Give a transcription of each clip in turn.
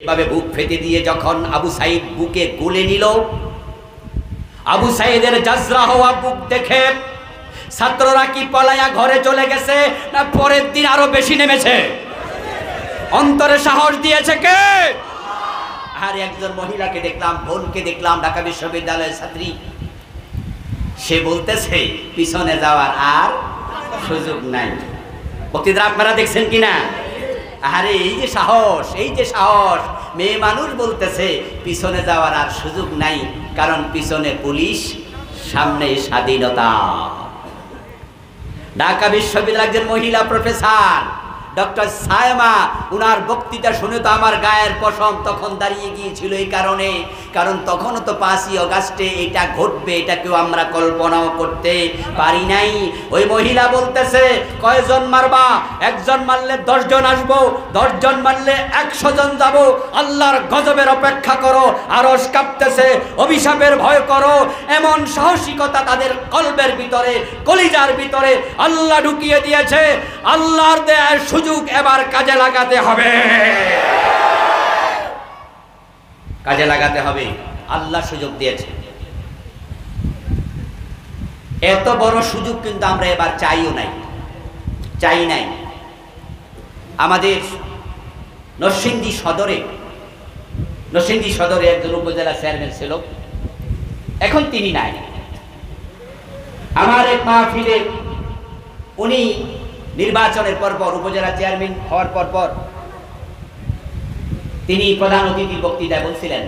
এভাবে বুক ফেটে দিয়ে যখন আবু সাইদ বুকে গুলে নিল, আবু সাইদের জাজরা হওয়া বুক দেখে ছাত্ররা কি পলায়া ঘরে চলে গেছে না পরের দিন আরো বেশি নেমেছে? অন্তরে সাহস দিয়েছে কে? আর একজন মহিলাকে দেখলাম, বোনকে দেখলাম, ঢাকা বিশ্ববিদ্যালয়ের ছাত্রী, সে বলতেছে পিছনে যাওয়ার আর সুযোগ নাই। বক্তৃতা আপনারা দেখছেন কিনা? আরে এই যে সাহস, এই যে সাহস, মেয়ে মানুষ বলতেছে পিছনে যাওয়ার আর সুযোগ নাই, কারণ পিছনে পুলিশ, সামনে স্বাধীনতা। ঢাকা বিশ্ববিদ্যালয়ের একজন মহিলা প্রফেসর ডক্টর সায়মা, উনার বক্তৃতা শুনে তো আমার গায়ের পশম তখন দাঁড়িয়ে গিয়েছিল। এই কারণে, কারণ তখনও তো 5ই আগস্টে এটা ঘটবে, এটা কেউ আমরা কল্পনাও করতে পারি নাই। ওই মহিলা বলতেছে কয়জন মারবা? একজন মারলে 10 জন আসবো, 10 জন মারলে 100 জন যাব। আল্লাহর গজবের অপেক্ষা করো, আরশ কাঁপতেছে, অভিশাপের ভয় করো। এমন সাহসিকতা তাদের কলবের ভিতরে, কলিজার ভিতরে আল্লাহ ঢুকিয়ে দিয়েছে। আল্লাহর দেয়া সুযোগ এবার কাজে লাগাতে হবে, কাজে লাগাতে হবে। আল্লাহ সুযোগ দিয়েছে, এত বড় সুযোগ কিন্তু আমরা এবার চাইও নাই, চাই নাই। আমাদের নরসিংদী সদরে একজন উপজেলা চেয়ারম্যান ছিল, এখন তিনি নাই। আমার এক মাহফিলে উনি নির্বাচনের পর উপজেলা চেয়ারম্যান হওয়ার পর তিনি প্রধান অতিথির বক্তৃতায় বলছিলেন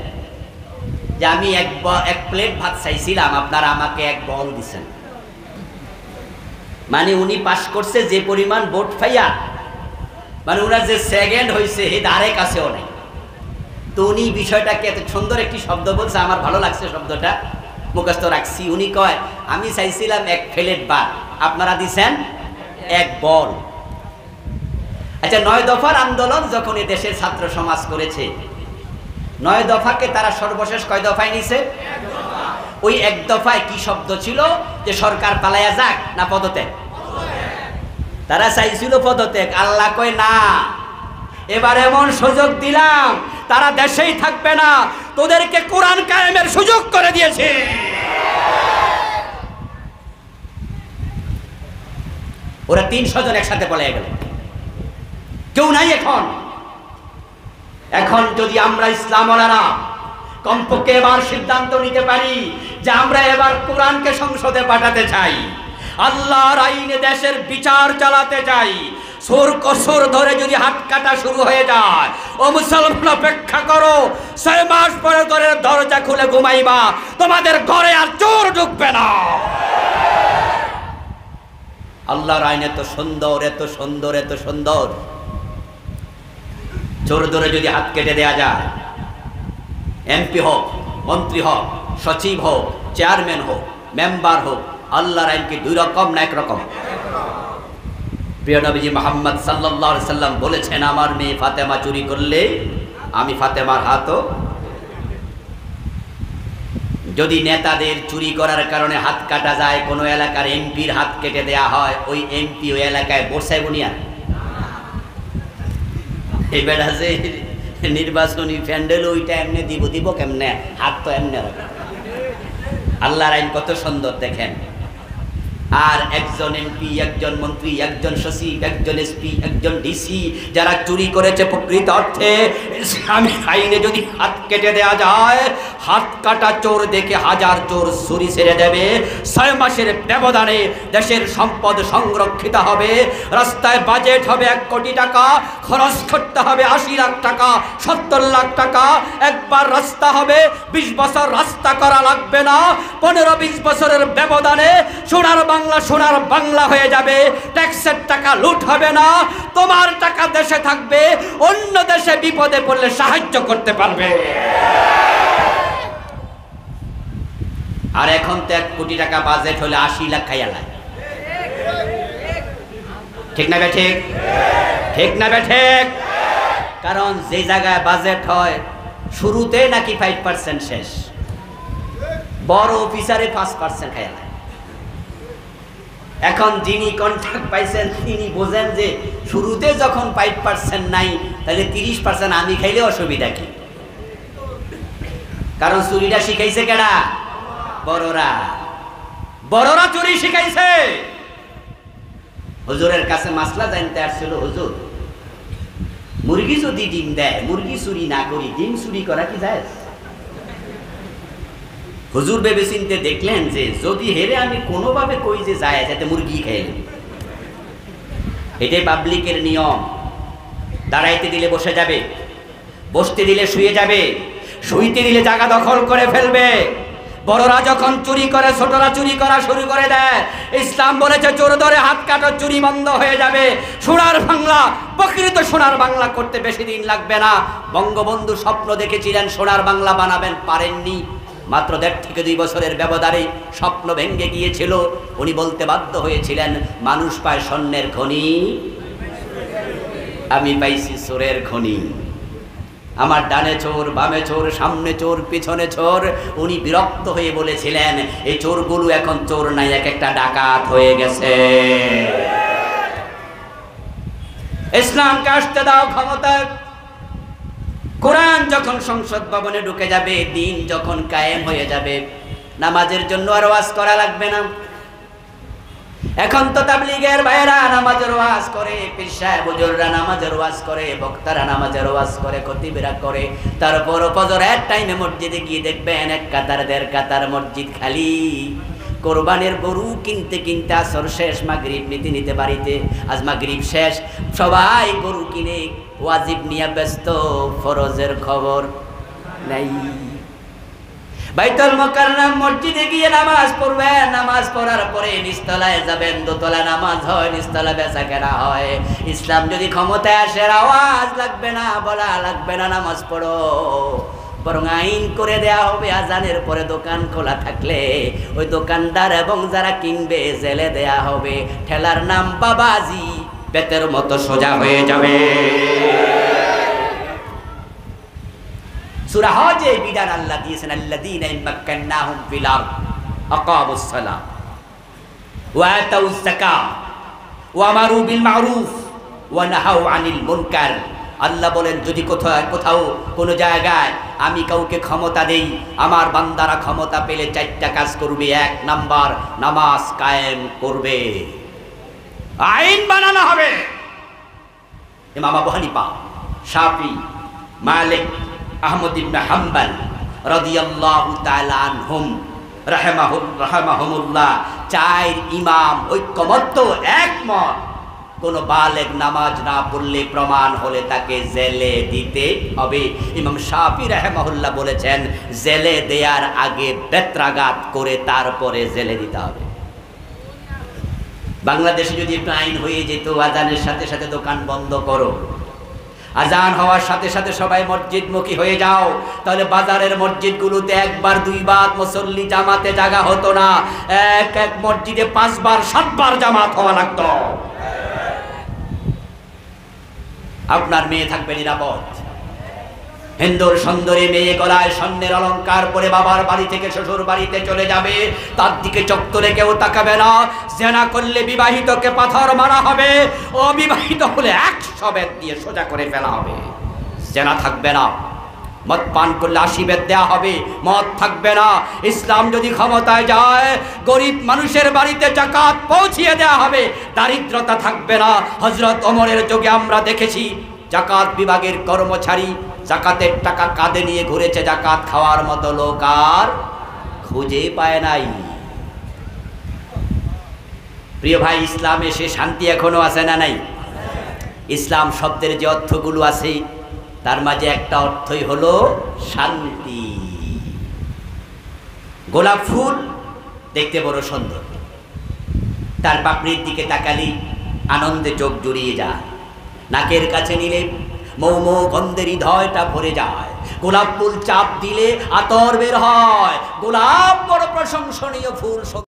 যে আমি এক প্লেট ভাত চাইছিলাম, আপনারা আমাকে এক বল দিচ্ছেন। মানে উনি পাস করছে যে পরিমাণ ভোট পাইয়া, মানে উনার যে সেকেন্ড হয়েছে এই ধারে কাছেও নেই। তো উনি বিষয়টাকে এত সুন্দর একটি শব্দ বলছে, আমার ভালো লাগছে শব্দটা, মুখস্থ রাখছি। উনি কয় আমি চাইছিলাম এক প্লেট ভাত, আপনারা দিছেন এক বল। আচ্ছা, 9 দফার আন্দোলন যখন এই দেশের ছাত্র সমাজ করেছে, 9 দফাকে তারা সর্বশেষ কয় দফায় নিছে? ওই এক দফায় কি শব্দ ছিল? যে সরকার পালায়া যাক না পদত্যাগ? তারা চাইছিল পদত্যাগ। আল্লাহ কয় না, এবার এমন সুযোগ দিলাম তারা দেশেই থাকবে না, তোদেরকে কোরআন কায়েমের সুযোগ করে দিয়েছে। ওরা 300 জন একসাথে পলায় গেল, কেউ নাই এখন। এখন যদি আমরা ইসলামওয়ালারা কমপক্ষে এবার সিদ্ধান্ত নিতে পারি যে আমরা এবার কোরআনকে সংসদে পাঠাতে চাই, আল্লাহর আইনে দেশের বিচার চালাতে চাই, সোর কসর ধরে যদি হাত কাটা শুরু হয়ে যায়, ও মুসলমান অপেক্ষা করো, 6 মাস পরে ঘরের দরজা খুলে ঘুমাইবা, তোমাদের ঘরে আর চোর ঢুকবে না। আল্লাহর আইন এত সুন্দর, এত সুন্দর, এত সুন্দর। চোর ধরে যদি হাত কেটে দেয়া যায়, এমপি হোক, মন্ত্রী হোক, সচিব হোক, চেয়ারম্যান হোক, মেম্বার হোক, আল্লাহর আইন কি 2 রকম না 1 রকম? প্রিয় নবীজি মুহাম্মদ সাল্লাল্লাহু আলাইহি সাল্লাম বলেছেন, আমার মেয়ে ফাতেমা চুরি করলে আমি ফাতেমার হাতও। যদি নেতাদের চুরি করার কারণে হাত কাটা যায়, কোনো এলাকার এমপির হাত কেটে দেয়া হয়, ওই এমপি ওই এলাকায় বসে বুনিয়া এই বেড়া যে নির্বাচনী প্যান্ডেল ওইটা এমনি দিব কেমনে? হাত তো এমনি হবে। আল্লাহর আইন কত সুন্দর দেখেন। আর একজন এমপি, একজন মন্ত্রী, একজন সচিব, একজন এসপি, একজন ডিসি যারা চুরি করেছে প্রকৃত অর্থে ইসলামী আইনে যদি হাত কেটে দেওয়া যায়, হাত কাটা চোর দেখে 1000 চোর ছুরি ছেড়ে দেবে। 6 মাসের ব্যবধানে দেশের সম্পদ সংরক্ষিত হবে। রাস্তায় বাজেট হবে 1 কোটি টাকা, খরচ করতে হবে 80 লাখ টাকা, 70 লাখ টাকা। একবার রাস্তা হবে, 20 বছর রাস্তা করা লাগবে না। 15-20 বছরের ব্যবধানে সোনার বাংলা হয়ে যাবে। ট্যাক্সের টাকা লুট হবে না, তোমার টাকা দেশে থাকবে, অন্য দেশে বিপদে পড়লে সাহায্য করতে পারবে। আর এখন তো 1 কোটি টাকা বাজেট হলে 80 লাখ খাইয়া লাগে। ঠিক না বেঠিক? ঠিক না বেঠিক? কারণ যে জায়গায় বাজেট হয় শুরুতে নাকি 5% শেষ, বড় অফিসারে 5% খাইয়া লাগে। এখন যিনি কন্ট্রাক্ট পাইছেন তিনি বোঝেন যে শুরুতে যখন 5% নাই, তাহলে 30% আমি খাইলে অসুবিধা কি? কারণ চুরিটা শিখাইছে কেডা? বড়রা। বড়রা চুরি শিখাইছে। হুজুরের কাছে মাসলা জানতে আসছিল, হুজুর মুরগি যদি ডিম দেয়, মুরগি চুরি না করি ডিম চুরি করা কি যায়? হুজুর ভেবে চিনতে দেখলেন যে যদি হেরে আমি কোনোভাবে কই যে যায় যাতে মুরগি খাইলে, এটাই পাবলিকের নিয়ম। দাঁড়াইতে দিলে বসে যাবে, বসতে দিলে শুয়ে যাবে, শুইতে দিলে জায়গা দখল করে ফেলবে। বড়রা যখন চুরি করে, ছোটরা চুরি করা শুরু করে দেয়। ইসলাম বলেছে চোর ধরে হাত কাটো, চুরি বন্ধ হয়ে যাবে। সোনার বাংলা, প্রকৃত সোনার বাংলা করতে বেশি দিন লাগবে না। বঙ্গবন্ধু স্বপ্ন দেখেছিলেন সোনার বাংলা বানাবেন, পারেননি। মাত্র 1.5 থেকে 2 বছরের ব্যবধানে স্বপ্ন ভেঙে গিয়েছিল। উনি বলতে বাধ্য হয়েছিলেন, মানুষ পায় স্বর্ণের খনি, আমি পাইছি চোরের খনি। আমার ডানে চোর, বামে চোর, সামনে চোর, পিছনে চোর। উনি বিরক্ত হয়ে বলেছিলেন, এই চোরগুলো এখন চোর নাই, এক একটা ডাকাত হয়ে গেছে। ইসলামকে আসতে দাও ক্ষমতায়। কোরআন যখন সংসদ ভবনে ঢুকে যাবে, দিন যখন কায়েম হয়ে যাবে, নামাজের জন্য আর ওয়াজ করা লাগবে না। এখন তো তাবলীগের ভাইরা নামাজের ওয়াজ করে, পীর সাহেব হুজুররা নামাজের ওয়াজ করে, বক্তারা নামাজের ওয়াজ করে, খতিবেরা করে। তারপর ফজরের টাইমে মসজিদে গিয়ে দেখবেন 1 কাতার 1.5 কাতার মসজিদ খালি। কোরবানির গরু কিনতে কিনতে আসর শেষ, মাগরিব নিতে নিতে বাড়িতে, আজ মাগরিব শেষ, সবাই গরু কিনে ওয়াজিব নিয়ে ব্যস্ত, ফরজের খবর নাই। বাইতুল মুকাররম মসজিদে গিয়ে নামাজ পড়বেন, নামাজ পড়ার পরে নিচতলায় যাবেন, দোতলা নামাজ হয়, নিচতলা বেচাকেনা হয়। ইসলাম যদি ক্ষমতায় আসে, আওয়াজ লাগবে না, বলা লাগবে না নামাজ পড়ো, বরং আইন করে দেয়া হবে আজানের পরে দোকান খোলা থাকলে ওই দোকানদার এবং যারা কিনবে জেলে দেয়া হবে। ঠেলার নাম বাবাজি, পেটের মতো সোজা হয়ে যাবে। সূরা হজে বিধান আল্লাহ দিয়েছেন, আল্লাযীনা ইম্মাক্কান্নাহুম ফিল আরদ আকামুস সালাহ ওয়া আতাউজ যাকাত ওয়া আমারু বিল মারুফ ওয়া নাহাউ আনিল মুনকার। আল্লাহ বলেন, যদি কোথাও কোনো জায়গায় আমি কাউকে ক্ষমতা দেই, আমার বান্দারা ক্ষমতা পেলে 4টা কাজ করবে। 1 নাম্বার, নামাজ কায়েম করবে, আইন বানানো হবে। ইমাম আবু হানিফা, শাফি, মালিক, আহমদ ইবনে হাম্বল রাদিয়াল্লাহু তাআলা আনহুম রাহিমাহুমুল্লাহ, 4 ইমাম ঐক্যমত্য, একমত, কোন বালেগ নামাজ না পড়লে প্রমাণ হলে তাকে জেলে দিতে হবে। ইমাম শাফি রাহিমাহুল্লাহ বলেছেন, জেলে দেওয়ার আগে বেত্রাঘাত করে তারপরে জেলে দিতে হবে। বাংলাদেশে যদি একটু আইন হয়ে যেত, আজানের সাথে সাথে দোকান বন্ধ করো, আজান হওয়ার সাথে সাথে সবাই মসজিদমুখী হয়ে যাও, তাহলে বাজারের মসজিদগুলোতে 1 বার 2 বার মুসল্লি জামাতে জায়গা হতো না, এক মসজিদে 5 বার 7 বার জামাত হওয়া লাগতো। আপনার মেয়ে থাকবে নিরাপদ। হিন্দুর সুন্দরী মেয়ে গলায় স্বর্ণের অলংকার পরে বাবার বাড়ি থেকে শ্বশুর বাড়িতে চলে যাবে, তার দিকে চোখ তুলে কেউ তাকাবে না। জেনা করলে বিবাহিতকে পাথর মারা হবে, অবিবাহিত হলে 100 বেত দিয়ে সোজা করে ফেলা হবে। জেনা থাকবে না। মদ পান করলে 80 বেত দেওয়া হবে, মদ থাকবে না। ইসলাম যদি ক্ষমতায় যায়, গরিব মানুষের বাড়িতে যাকাত পৌঁছিয়ে দেওয়া হবে, দারিদ্রতা থাকবে না। হযরত ওমরের যুগে আমরা দেখেছি যাকাত বিভাগের কর্মচারী যাকাতের টাকা কাঁধে নিয়ে ঘুরেছে, যাকাত খাওয়ার মতো লোক আর খুঁজে পায় নাই। প্রিয় ভাই, ইসলামে সে শান্তি এখনো আছে না নাই? ইসলাম শব্দের যে অর্থগুলো আছে তার মাঝে একটা অর্থই হলো শান্তি। গোলাপ ফুল দেখতে বড় সুন্দর, তার পাপড়ির দিকে তাকালে আনন্দে চোখ জুড়িয়ে যায়, নাকের কাছে নিলে মৌ মৌ গন্ধে হৃদয়টা ভরে যায়। গোলাপ ফুল চাপ দিলে আতর বের হয়। গোলাপ বড় প্রশংসনীয় ফুল।